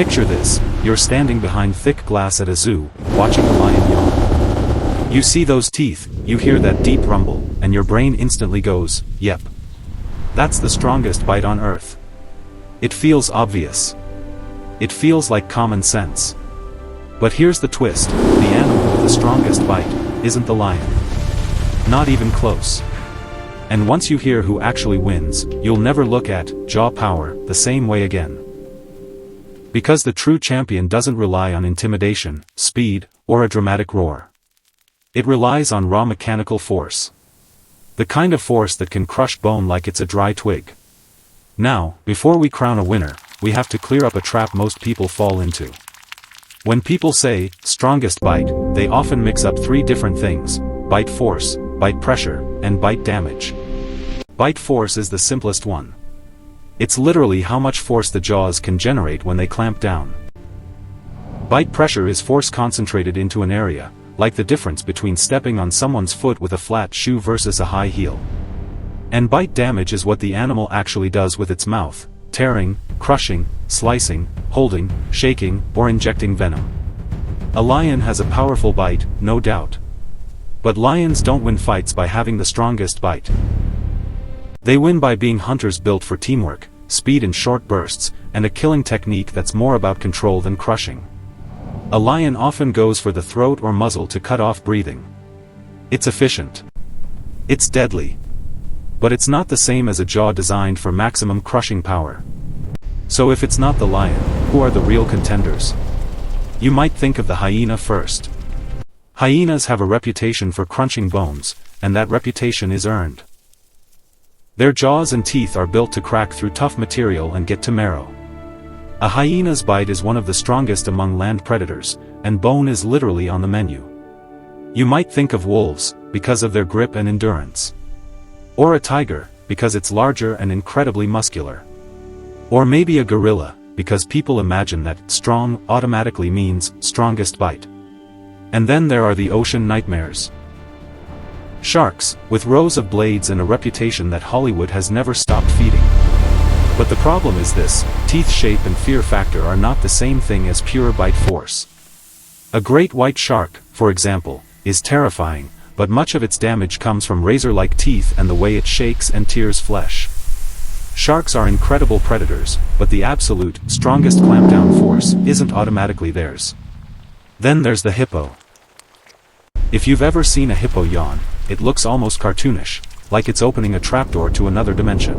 Picture this, you're standing behind thick glass at a zoo, watching a lion yawn. You see those teeth, you hear that deep rumble, and your brain instantly goes, yep. That's the strongest bite on earth. It feels obvious. It feels like common sense. But here's the twist, the animal with the strongest bite isn't the lion. Not even close. And once you hear who actually wins, you'll never look at jaw power the same way again. Because the true champion doesn't rely on intimidation, speed, or a dramatic roar. It relies on raw mechanical force. The kind of force that can crush bone like it's a dry twig. Now, before we crown a winner, we have to clear up a trap most people fall into. When people say, strongest bite, they often mix up three different things: bite force, bite pressure, and bite damage. Bite force is the simplest one. It's literally how much force the jaws can generate when they clamp down. Bite pressure is force concentrated into an area, like the difference between stepping on someone's foot with a flat shoe versus a high heel. And bite damage is what the animal actually does with its mouth, tearing, crushing, slicing, holding, shaking, or injecting venom. A lion has a powerful bite, no doubt. But lions don't win fights by having the strongest bite. They win by being hunters built for teamwork, speed in short bursts, and a killing technique that's more about control than crushing. A lion often goes for the throat or muzzle to cut off breathing. It's efficient. It's deadly. But it's not the same as a jaw designed for maximum crushing power. So if it's not the lion, who are the real contenders? You might think of the hyena first. Hyenas have a reputation for crunching bones, and that reputation is earned. Their jaws and teeth are built to crack through tough material and get to marrow. A hyena's bite is one of the strongest among land predators, and bone is literally on the menu. You might think of wolves, because of their grip and endurance. Or a tiger, because it's larger and incredibly muscular. Or maybe a gorilla, because people imagine that strong automatically means strongest bite. And then there are the ocean nightmares. Sharks, with rows of blades and a reputation that Hollywood has never stopped feeding. But the problem is this: teeth shape and fear factor are not the same thing as pure bite force. A great white shark, for example, is terrifying, but much of its damage comes from razor-like teeth and the way it shakes and tears flesh. Sharks are incredible predators, but the absolute, strongest clampdown force isn't automatically theirs. Then there's the hippo. If you've ever seen a hippo yawn, it looks almost cartoonish, like it's opening a trapdoor to another dimension.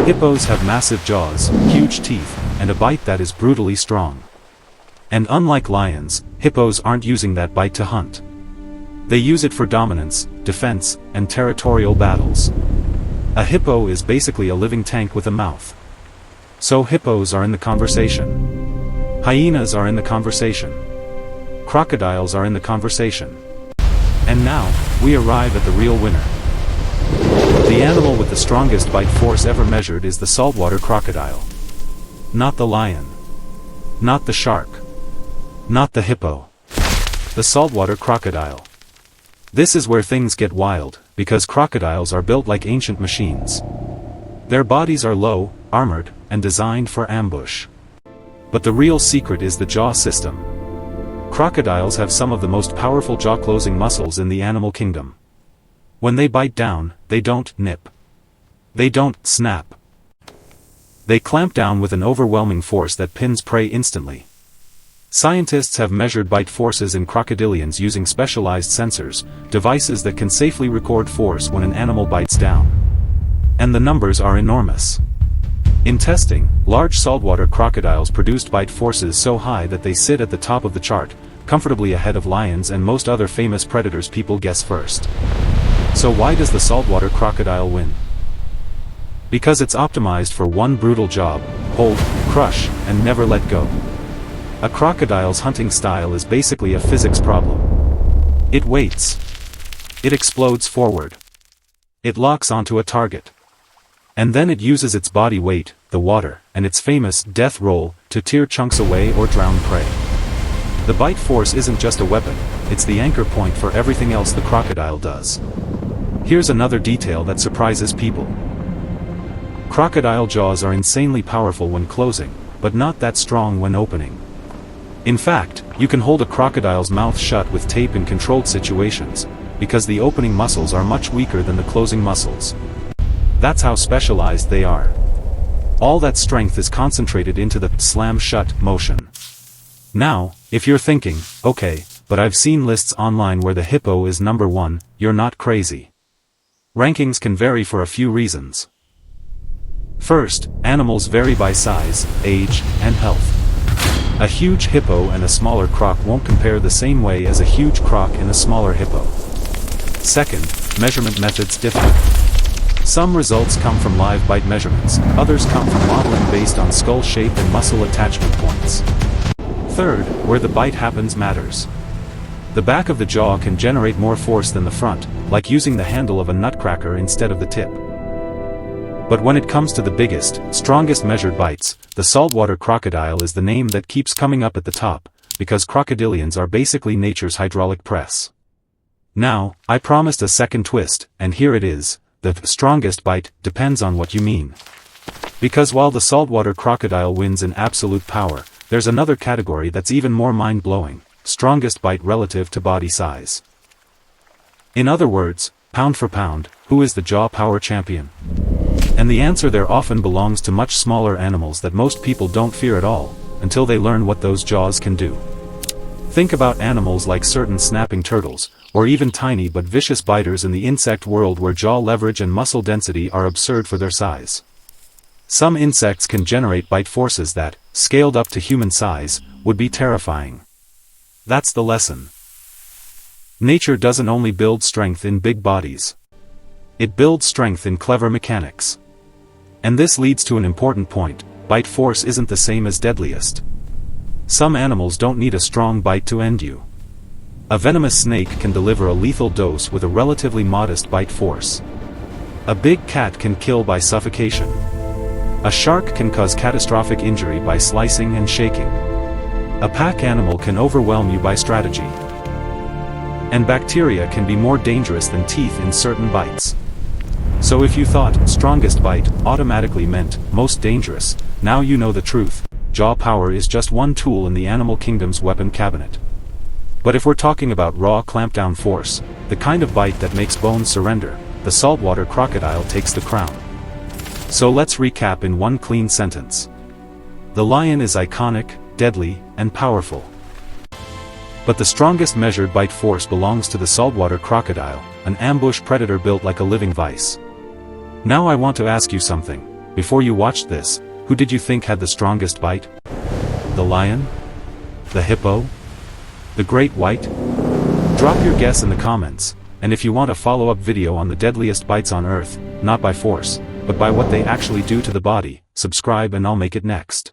Hippos have massive jaws, huge teeth, and a bite that is brutally strong. And unlike lions, hippos aren't using that bite to hunt. They use it for dominance, defense, and territorial battles. A hippo is basically a living tank with a mouth. So hippos are in the conversation. Hyenas are in the conversation. Crocodiles are in the conversation. And now, we arrive at the real winner. The animal with the strongest bite force ever measured is the saltwater crocodile. Not the lion. Not the shark. Not the hippo. The saltwater crocodile. This is where things get wild, because crocodiles are built like ancient machines. Their bodies are low, armored, and designed for ambush. But the real secret is the jaw system. Crocodiles have some of the most powerful jaw-closing muscles in the animal kingdom. When they bite down, they don't nip. They don't snap. They clamp down with an overwhelming force that pins prey instantly. Scientists have measured bite forces in crocodilians using specialized sensors, devices that can safely record force when an animal bites down. And the numbers are enormous. In testing, large saltwater crocodiles produced bite forces so high that they sit at the top of the chart, comfortably ahead of lions and most other famous predators people guess first. So why does the saltwater crocodile win? Because it's optimized for one brutal job: hold, crush, and never let go. A crocodile's hunting style is basically a physics problem. It waits. It explodes forward. It locks onto a target. And then it uses its body weight, the water, and its famous death roll, to tear chunks away or drown prey. The bite force isn't just a weapon, it's the anchor point for everything else the crocodile does. Here's another detail that surprises people. Crocodile jaws are insanely powerful when closing, but not that strong when opening. In fact, you can hold a crocodile's mouth shut with tape in controlled situations, because the opening muscles are much weaker than the closing muscles. That's how specialized they are. All that strength is concentrated into the slam shut motion. Now, if you're thinking, okay, but I've seen lists online where the hippo is number 1, you're not crazy. Rankings can vary for a few reasons. First, animals vary by size, age, and health. A huge hippo and a smaller croc won't compare the same way as a huge croc and a smaller hippo. Second, measurement methods differ. Some results come from live bite measurements, others come from modeling based on skull shape and muscle attachment points. Third, where the bite happens matters. The back of the jaw can generate more force than the front, like using the handle of a nutcracker instead of the tip. But when it comes to the biggest, strongest measured bites, the saltwater crocodile is the name that keeps coming up at the top, because crocodilians are basically nature's hydraulic press. Now, I promised a second twist, and here it is. The strongest bite depends on what you mean. Because while the saltwater crocodile wins in absolute power, there's another category that's even more mind-blowing: strongest bite relative to body size. In other words, pound for pound, who is the jaw power champion? And the answer there often belongs to much smaller animals that most people don't fear at all, until they learn what those jaws can do. Think about animals like certain snapping turtles, or even tiny but vicious biters in the insect world where jaw leverage and muscle density are absurd for their size. Some insects can generate bite forces that, scaled up to human size, would be terrifying. That's the lesson. Nature doesn't only build strength in big bodies. It builds strength in clever mechanics. And this leads to an important point: bite force isn't the same as deadliest. Some animals don't need a strong bite to end you. A venomous snake can deliver a lethal dose with a relatively modest bite force. A big cat can kill by suffocation. A shark can cause catastrophic injury by slicing and shaking. A pack animal can overwhelm you by strategy. And bacteria can be more dangerous than teeth in certain bites. So if you thought strongest bite automatically meant most dangerous, now you know the truth. Jaw power is just one tool in the animal kingdom's weapon cabinet. But if we're talking about raw clampdown force, the kind of bite that makes bones surrender, the saltwater crocodile takes the crown. So let's recap in one clean sentence. The lion is iconic, deadly, and powerful. But the strongest measured bite force belongs to the saltwater crocodile, an ambush predator built like a living vice. Now I want to ask you something. Before you watched this, who did you think had the strongest bite? The lion? The hippo? The great white? Drop your guess in the comments, and if you want a follow-up video on the deadliest bites on Earth, not by force, but by what they actually do to the body, subscribe and I'll make it next.